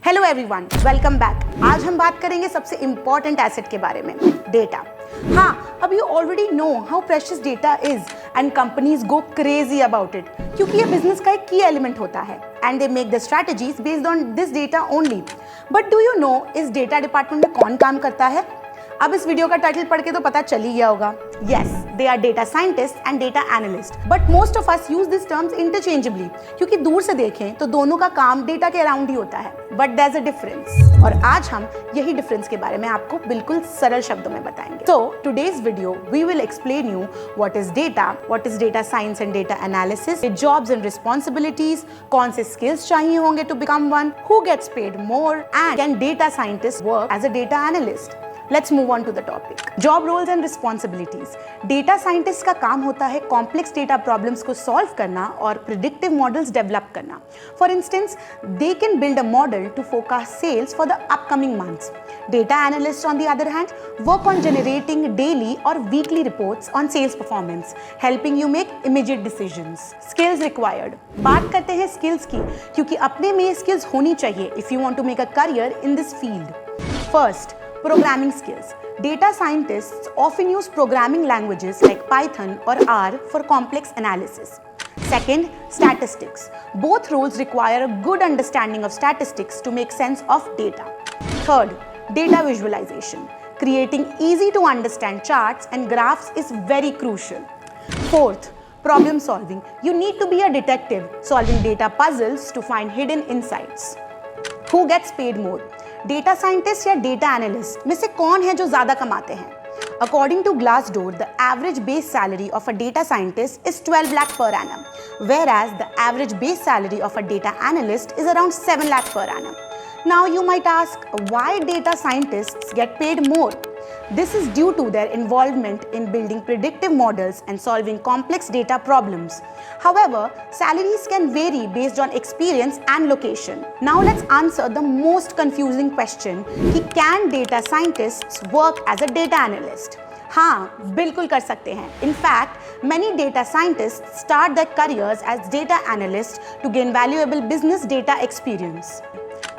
Hello everyone, welcome back. आज हम बात करेंगे सबसे इंपॉर्टेंट एसेट के बारे में, डेटा। हाँ, अब you already know how precious data is and companies go crazy about it, क्योंकि ये बिजनेस का एक की एलिमेंट होता है and they make the strategies based on this data only. But do you know इस डेटा डिपार्टमेंट में कौन काम करता है? अब इस वीडियो का टाइटल पढ़ के तो पता चल ही गया होगा। Yes, they are data scientists and data analysts. But most of us use these terms interchangeably, क्योंकि दूर से देखें तो दोनों का काम डेटा के अराउंड ही होता है। But there's a difference. और आज हम यही डिफरेंस के बारे में आपको बिल्कुल सरल शब्दों में बताएंगे। So today's video we will explain you what is data science and data analysis, jobs and responsibilities, कौन से skills चाहिए होंगे to become one, who gets paid more, and can data scientists work as a data analyst? Let's move on to the topic. Job roles and responsibilities. Data scientist का काम होता है complex data problems को solve करना और predictive models develop करना. For instance, they can build a model to forecast sales for the upcoming months. Data analysts, on the other hand, work on generating daily or weekly reports on sales performance, helping you make immediate decisions. Skills required. बात करते हैं skills की, क्योंकि अपने में ये skills होनी चाहिए if you want to make a career in this field. First, programming skills. Data scientists often use programming languages like Python or R for complex analysis. Second, statistics. Both roles require a good understanding of statistics to make sense of data. Third, data visualization. Creating easy to understand charts and graphs is very crucial. Fourth, problem solving. You need to be a detective solving data puzzles to find hidden insights. Who gets paid more? Data scientist या data analyst में से कौन है जो ज़्यादा कमाते हैं? According to Glassdoor, the average base salary of a data scientist is 12 lakh per annum, whereas the average base salary of a data analyst is around 7 lakh per annum. Now you might ask, why data scientists get paid more? This is due to their involvement in building predictive models and solving complex data problems. However, salaries can vary based on experience and location. Now let's answer the most confusing question कि can data scientists work as a data analyst? हाँ, बिल्कुल कर सकते हैं. In fact, many data scientists start their careers as data analysts to gain valuable business data experience.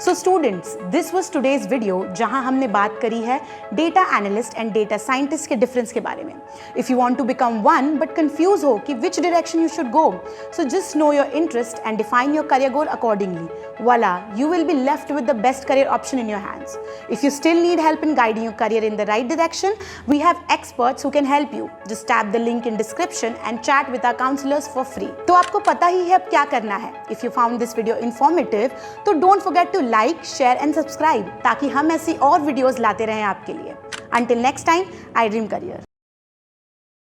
So students, this was today's video जहां हमने बात करी है data analyst and data scientist के difference के बारे में. If you want to become one but confused हो कि which direction you should go, so just know your interest and define your career goal accordingly. Voila, you will be left with the best career option in your hands. If you still need help in guiding your career in the right direction, we have experts who can help you. Just tap the link in description and chat with our counselors for free. तो आपको पता ही है अब क्या करना है. If you found this video informative, तो don't forget to like, share and subscribe ताकि हम ऐसी और वीडियोस लाते रहें आपके लिए. Until next time, I dream career.